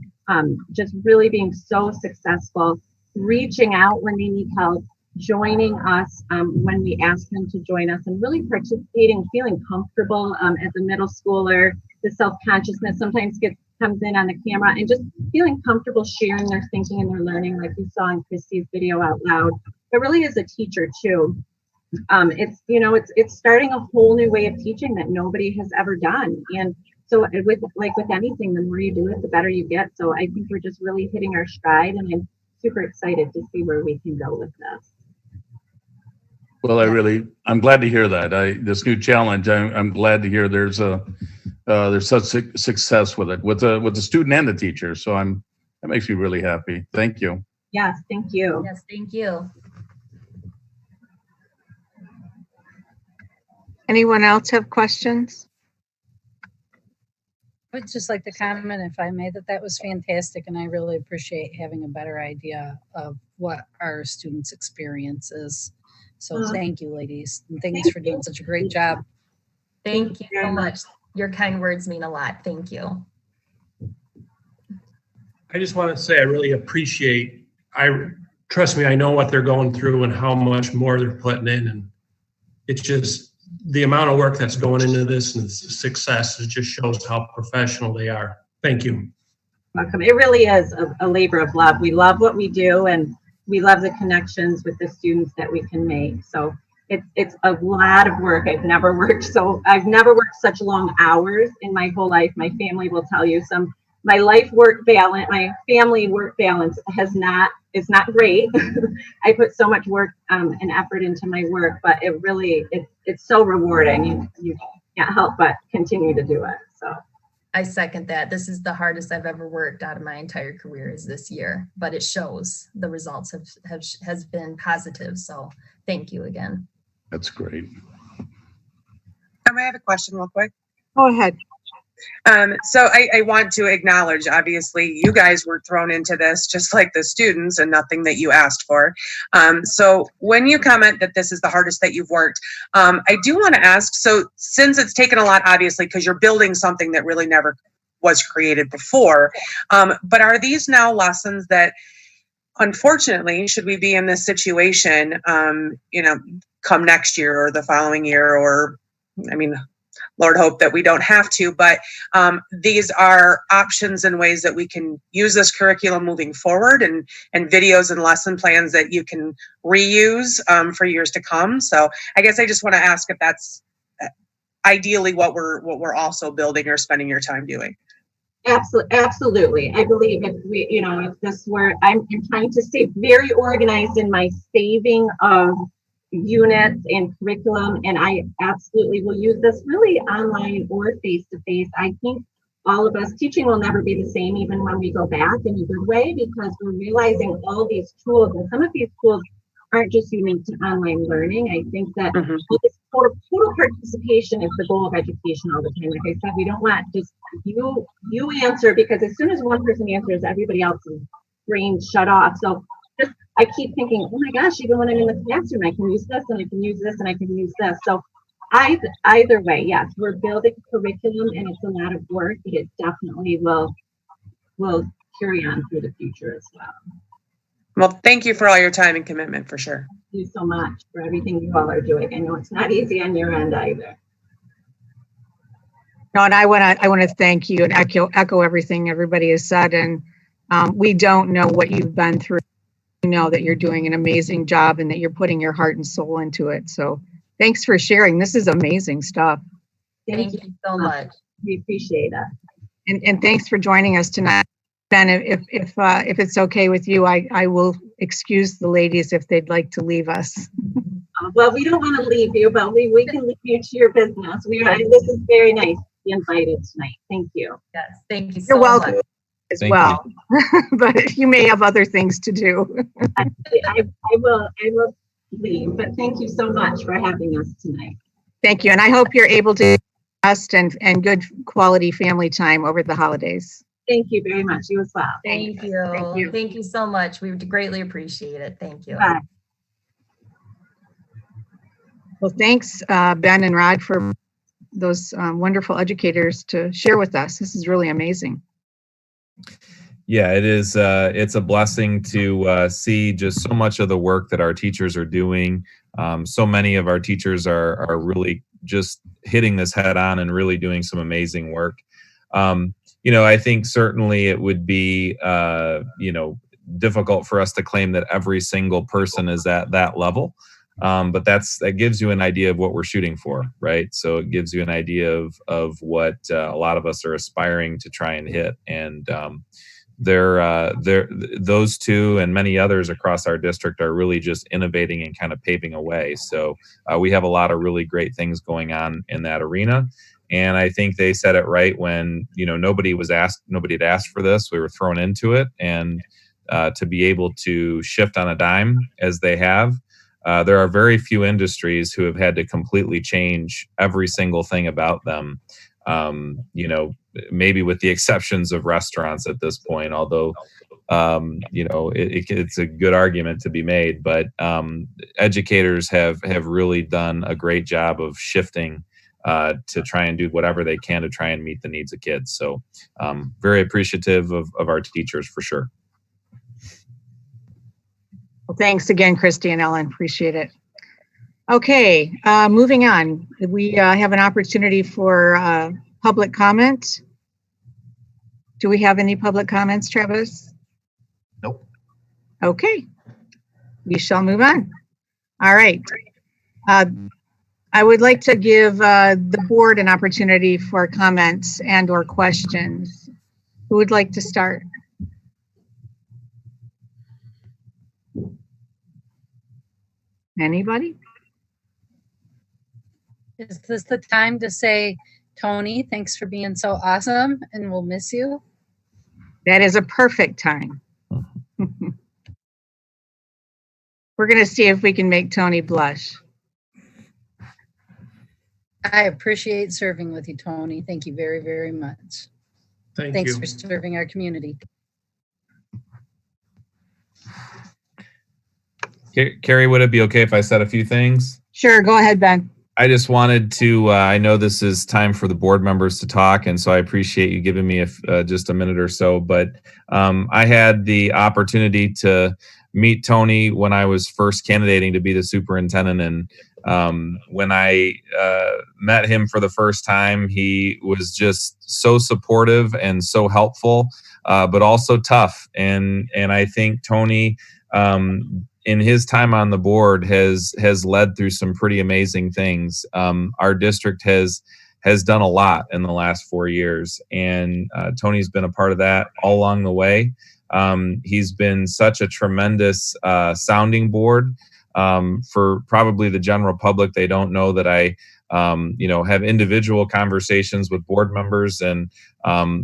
just really being so successful, reaching out when they need help, joining us when we ask them to join us, and really participating, feeling comfortable as a middle schooler. The self-consciousness sometimes comes in on the camera, and just feeling comfortable sharing their thinking and their learning, like you saw in Christy's video out loud. But really as a teacher too, it's starting a whole new way of teaching that nobody has ever done. And so with anything, the more you do it, the better you get. So I think we're just really hitting our stride, and I'm super excited to see where we can go with this. Well, I'm glad to hear that. This new challenge, I'm glad to hear there's such success with it, with the student and the teacher. So that makes me really happy. Thank you. Yes, thank you. Yes, thank you. Anyone else have questions? I would just like to comment, if I may, that was fantastic, and I really appreciate having a better idea of what our students' experience is. So thank you, ladies, and thanks for doing such a great job. Thank you so much. Your kind words mean a lot. Thank you. I just want to say I really appreciate, trust me, I know what they're going through and how much more they're putting in, and it's just the amount of work that's going into this and the success, it just shows how professional they are. Thank you. Welcome. It really is a labor of love. We love what we do, and we love the connections with the students that we can make. So it's a lot of work. I've never worked such long hours in my whole life. My family will tell you my family work balance is not great. I put so much work and effort into my work, but it's so rewarding. You can't help but continue to do it. So I second that. This is the hardest I've ever worked out of my entire career is this year, but it shows the results has been positive. So thank you again. That's great. I have a question real quick. Go ahead. So I want to acknowledge, obviously, you guys were thrown into this just like the students and nothing that you asked for. So when you comment that this is the hardest that you've worked, I do want to ask, so since it's taken a lot, obviously, because you're building something that really never was created before, but are these now lessons that, unfortunately, should we be in this situation, come next year or the following year, or, Lord hope that we don't have to, but these are options and ways that we can use this curriculum moving forward, and videos and lesson plans that you can reuse for years to come. So I guess I just want to ask if that's ideally what we're also building or spending your time doing. Absolutely. I believe if this were, I'm trying to stay very organized in my saving of units and curriculum, and I absolutely will use this really online or face-to-face. I think all of us, teaching will never be the same even when we go back in a good way, because we're realizing all these tools, and some of these tools aren't just unique to online learning. I think that this total participation is the goal of education all the time. Like I said, we don't want just you answer, because as soon as one person answers, everybody else's brain shut off. So I keep thinking, oh my gosh, even when I'm in the classroom, I can use this and I can use this and I can use this. So either way, yes, we're building curriculum, and it's a lot of work, but it definitely will carry on through the future as well. Well, thank you for all your time and commitment, for sure. Thank you so much for everything you all are doing. I know it's not easy on your end either. No, and I want to thank you and echo everything everybody has said. And we don't know what you've been through. We know that you're doing an amazing job and that you're putting your heart and soul into it. So thanks for sharing. This is amazing stuff. Thank you so much. We appreciate it. And thanks for joining us tonight. Ben, if it's okay with you, I will excuse the ladies if they'd like to leave us. Well, we don't want to leave you, but we can leave you to your business. This is very nice to be invited tonight. Thank you. Yes, thank you so You're welcome much. as well. But you may have other things to do. I will leave, but thank you so much for having us tonight. Thank you. And I hope you're able to rest and good quality family time over the holidays. Thank you very much. You as well. Thank you. Thank you. Thank you so much. We would greatly appreciate it. Thank you. Bye. Well, thanks, Ben and Rod, for those wonderful educators to share with us. This is really amazing. Yeah, it is. It's a blessing to see just so much of the work that our teachers are doing. So many of our teachers are really just hitting this head on and really doing some amazing work. I think certainly it would be, difficult for us to claim that every single person is at that level. But that gives you an idea of what we're shooting for, right? So it gives you an idea of what a lot of us are aspiring to try and hit. And those two and many others across our district are really just innovating and kind of paving a way. So we have a lot of really great things going on in that arena. And I think they said it right when, nobody had asked for this. We were thrown into it. And to be able to shift on a dime as they have, there are very few industries who have had to completely change every single thing about them. Maybe with the exceptions of restaurants at this point, although, it's a good argument to be made, but educators have really done a great job of shifting to try and do whatever they can to try and meet the needs of kids. So very appreciative of our teachers for sure. Well, thanks again, Christy and Ellen. Appreciate it. Okay, moving on. We have an opportunity for public comment. Do we have any public comments, Travis? Nope. Okay, we shall move on. All right. I would like to give the board an opportunity for comments and or questions. Who would like to start? Anybody? Is this the time to say, Tony, thanks for being so awesome and we'll miss you? That is a perfect time. We're going to see if we can make Tony blush. I appreciate serving with you, Tony. Thank you very, very much. Thanks for serving our community. Carrie, would it be okay if I said a few things? Sure, go ahead, Ben. I just wanted to, I know this is time for the board members to talk, and so I appreciate you giving me just a minute or so, but I had the opportunity to meet Tony when I was first candidating to be the superintendent, and when I met him for the first time, he was just so supportive and so helpful, but also tough, and I think Tony, in his time on the board has led through some pretty amazing things. Our district has done a lot in the last 4 years, and Tony's been a part of that all along the way. He's been such a tremendous sounding board for probably the general public. They don't know that I have individual conversations with board members, and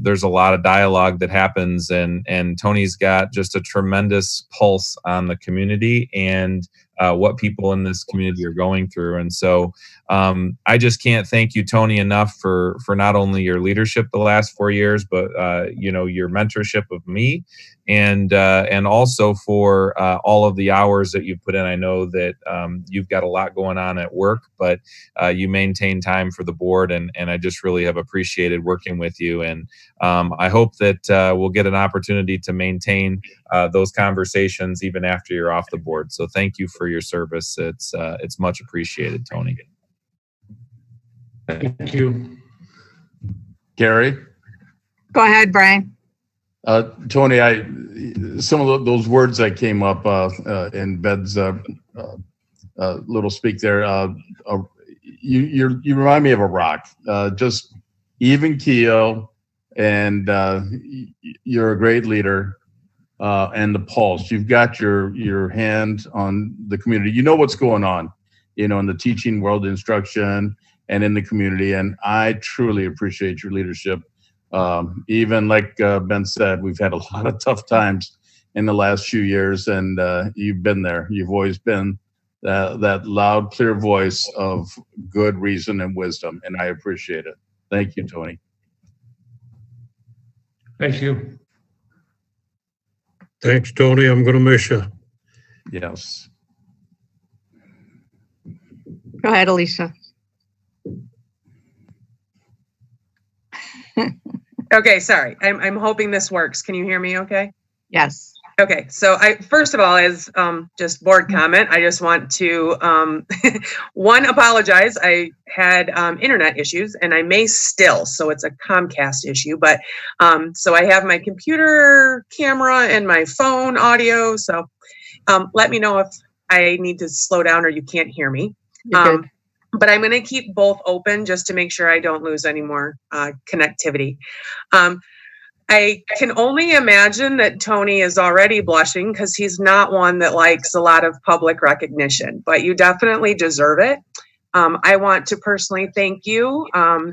there's a lot of dialogue that happens, and Tony's got just a tremendous pulse on the community and what people in this community are going through. And so I just can't thank you, Tony, enough for not only your leadership the last 4 years, but your mentorship of me, and also for all of the hours that you've put in. I know that you've got a lot going on at work, but you maintain time for the board, and I just really have appreciated working with you. And I hope that we'll get an opportunity to maintain those conversations even after you're off the board. So thank you for your service. It's much appreciated, Tony. Thank you. Gary? Go ahead, Brian. Tony, some of those words that came up in Ben's little speak there, you remind me of a rock, just even keel, and you're a great leader, and the pulse. You've got your hand on the community. You know what's going on, in the teaching world, instruction, and in the community. And I truly appreciate your leadership. Even like Ben said, we've had a lot of tough times in the last few years, and you've been there. You've always been that loud, clear voice of good reason and wisdom, and I appreciate it. Thank you, Tony. Thank you. Thanks, Tony. I'm going to miss you. Yes. Go ahead, Alicia. Okay, sorry. I'm hoping this works. Can you hear me okay? Yes. Okay, so first of all, as just board comment, I just want to one, apologize. I had internet issues, and I may still, so it's a Comcast issue. But so I have my computer camera and my phone audio. So let me know if I need to slow down or you can't hear me. But I'm going to keep both open just to make sure I don't lose any more connectivity. I can only imagine that Tony is already blushing because he's not one that likes a lot of public recognition, but you definitely deserve it. I want to personally thank you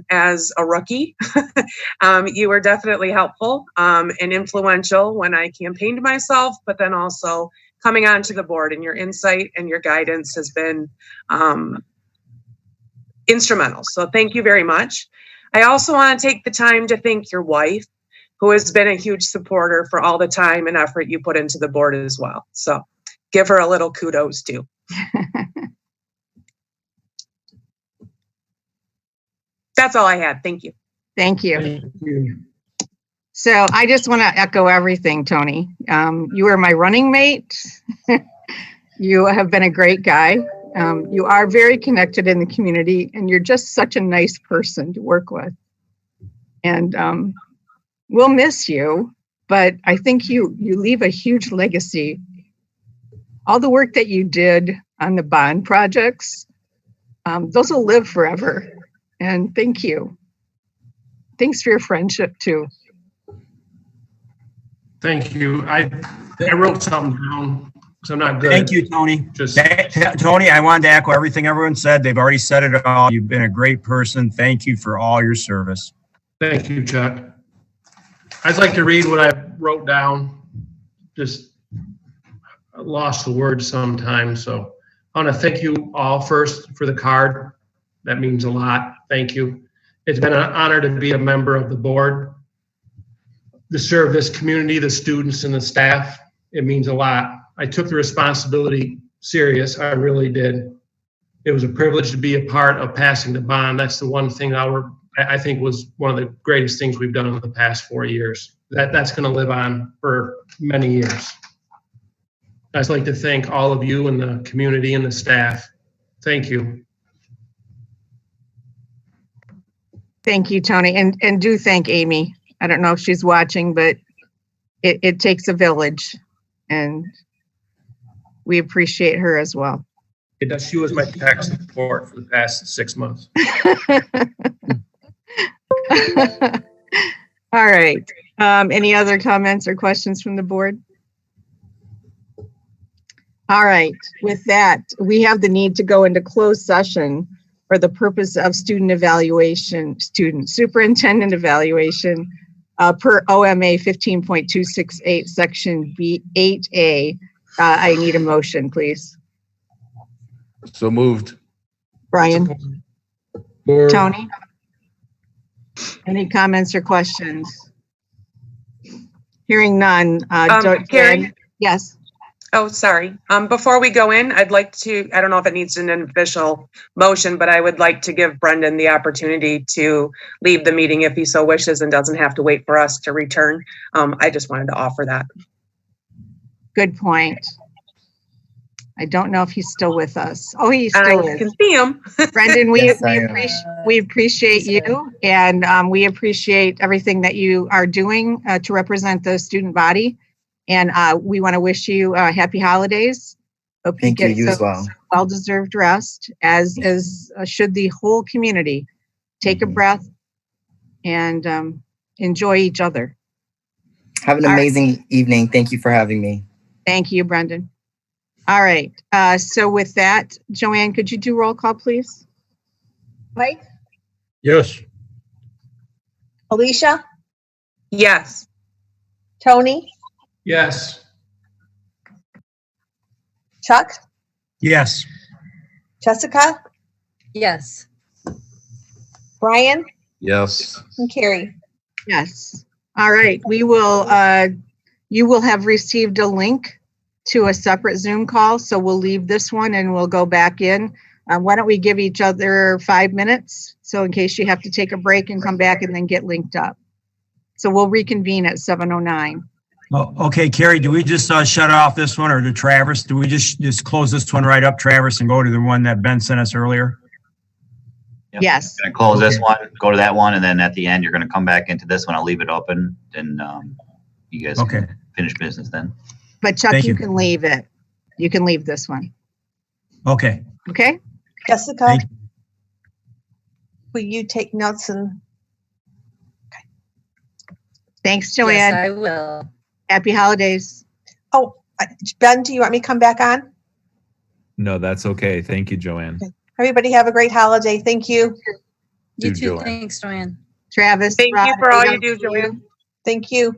as a rookie. You were definitely helpful and influential when I campaigned myself, but then also coming onto the board, and your insight and your guidance has been instrumental. So thank you very much. I also want to take the time to thank your wife, who has been a huge supporter for all the time and effort you put into the board as well. So give her a little kudos too. That's all I had. Thank you. Thank you. Thank you. So I just want to echo everything, Tony. You are my running mate. You have been a great guy. You are very connected in the community, and you're just such a nice person to work with. And we'll miss you, but I think you leave a huge legacy. All the work that you did on the bond projects, those will live forever. And thank you. Thanks for your friendship too. Thank you. I wrote something down because I'm not good. Thank you, Tony. Just Tony, I wanted to echo everything everyone said. They've already said it all. You've been a great person. Thank you for all your service. thank you, Chuck. I'd like to read what I wrote down. Just lost the words sometimes. So I want to thank you all first for the card. That means a lot. Thank you. It's been an honor to be a member of the board, to serve this community, the students and the staff. It means a lot. I took the responsibility serious. I really did. It was a privilege to be a part of passing the bond. That's the one thing I think was one of the greatest things we've done in the past 4 years. That's going to live on for many years. I'd like to thank all of you and the community and the staff. Thank you. Thank you, Tony. And do thank Amy. I don't know if she's watching, but it takes a village, and we appreciate her as well. It does. She was my tech support for the past 6 months. All right. Any other comments or questions from the board? All right. With that, we have the need to go into closed session for the purpose of student evaluation, student superintendent evaluation, per OMA 15.268, section B8A. I need a motion, please. So moved. Brian? Tony? Any comments or questions? Hearing none. Carrie? Yes. Oh, sorry. Before we go in, I'd like to, I don't know if it needs an official motion, but I would like to give Brendan the opportunity to leave the meeting if he so wishes and doesn't have to wait for us to return. I just wanted to offer that. Good point. I don't know if he's still with us. Oh, he still is. I can see him. Brendan, Yes, we appreciate you, and we appreciate everything that you are doing to represent the student body. And we want to wish you happy holidays. Hope Thank you, you as some well. well-deserved rest, as should the whole community. Take a breath and enjoy each other. Have an amazing evening. Thank you for having me. Thank you, Brendan. All right. So with that, Joanne, could you do roll call, please? Mike? Yes. Alicia? Yes. Tony? Yes. Chuck? Yes. Jessica? Yes. Brian? Yes. And Carrie? Yes. All right, we will, you will have received a link to a separate Zoom call, so we'll leave this one and we'll go back in. Why don't we give each other 5 minutes? So in case you have to take a break and come back and then get linked up. So we'll reconvene at 7:09. Oh, okay, Carrie, do we just shut off this one, or to Travis? Do we just close this one right up, Travis, and go to the one that Ben sent us earlier? Yep. Yes. Gonna close this one, go to that one, and then at the end, you're gonna come back into this one. I'll leave it open, and you guys can finish business then. But Chuck, Thank you you. can leave it. You can leave this one. Okay. Okay? Jessica, will you take notes and Thanks, Joanne. Yes, I will. Happy holidays. oh, Ben, do you want me to come back on? No, that's okay. Thank you, Joanne. Everybody have a great holiday. Thank you. You You, too. Joanne. Thanks, Joanne. Travis. Thank you Rod, for all you everybody do, else, Joanne. Thank you.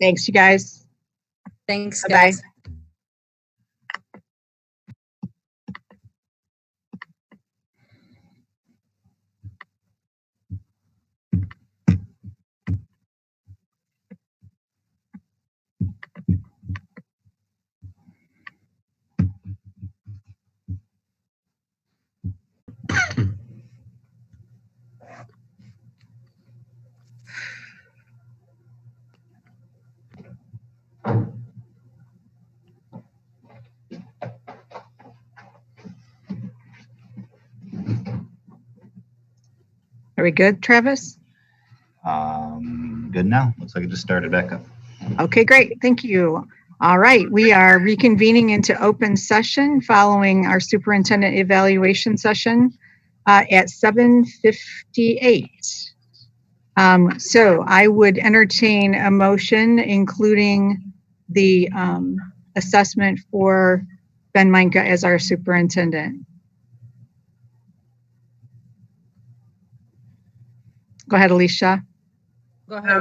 Thanks, you guys. Thanks, Bye-bye. guys. Are we good, Travis? Good now. Looks like it just started back up. Okay, great. Thank you. All right, we are reconvening into open session following our superintendent evaluation session at 7:58. So I would entertain a motion including the assessment for Ben Meinke as our superintendent. Go ahead, Alicia. Go ahead.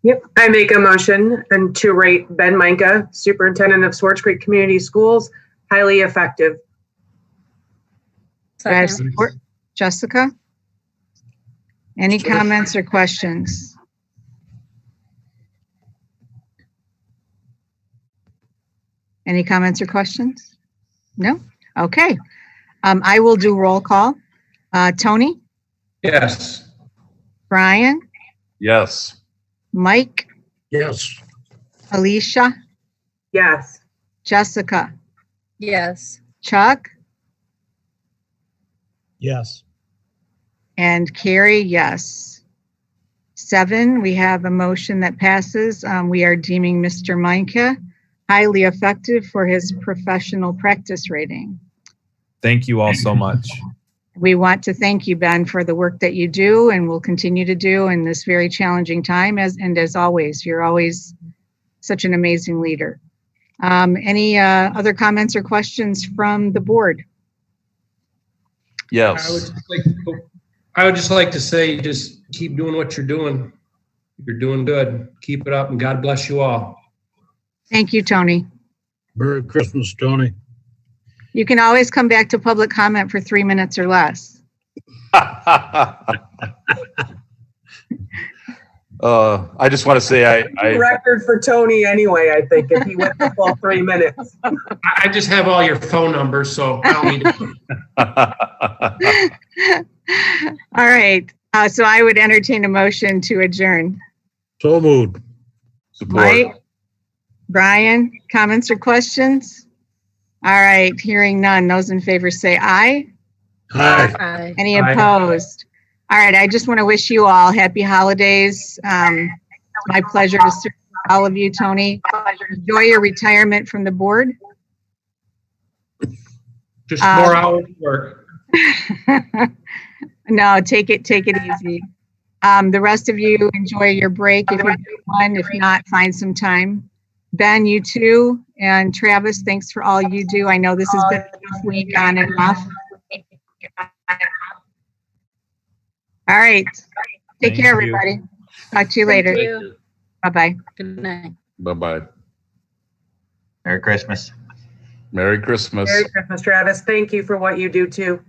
Yep, I make a motion and to rate Ben Meinke, Superintendent of Swartz Creek Community Schools, highly effective. Do I have support? Jessica? Any comments or questions? Any comments or questions? No? Okay. I will do roll call. Tony? Yes. Brian? Yes. Mike? Yes. Alicia? Yes. Jessica? Yes. Chuck? Yes. And Carrie, yes. 7, we have a motion that passes. We are deeming Mr. Meinke highly effective for his professional practice rating. Thank you all so much. We want to thank you, Ben, for the work that you do and will continue to do in this very challenging time. As always, you're always such an amazing leader. Any other comments or questions from the board? Yes. I would just like to say, just keep doing what you're doing. You're doing good. Keep it up, and God bless you all. Thank you, Tony. Merry Christmas, Tony. You can always come back to public comment for 3 minutes or less. I just want to say I Record for Tony anyway, I think, if he went the full 3 minutes. I just have all your phone numbers, so I don't need to. All right. So I would entertain a motion to adjourn. So moved. support. Mike? Brian, comments or questions? All right, hearing none. Those in favor say aye. Aye. Any Aye. opposed? All right, I just want to wish you all happy holidays. It's my pleasure to serve all of you, Tony. Enjoy your retirement from the board. Just more hours of work. No, take it easy. The rest of you enjoy your break if you have one. If not, find some time. Ben, you too. And Travis, thanks for all you do. I know this has been a tough week on and off. All right. Take Thank care, you. everybody. Talk to you later. Thank you. Bye-bye. Good night. Bye-bye. Merry Christmas. Merry Christmas. Merry Christmas, Travis. Thank you for what you do too.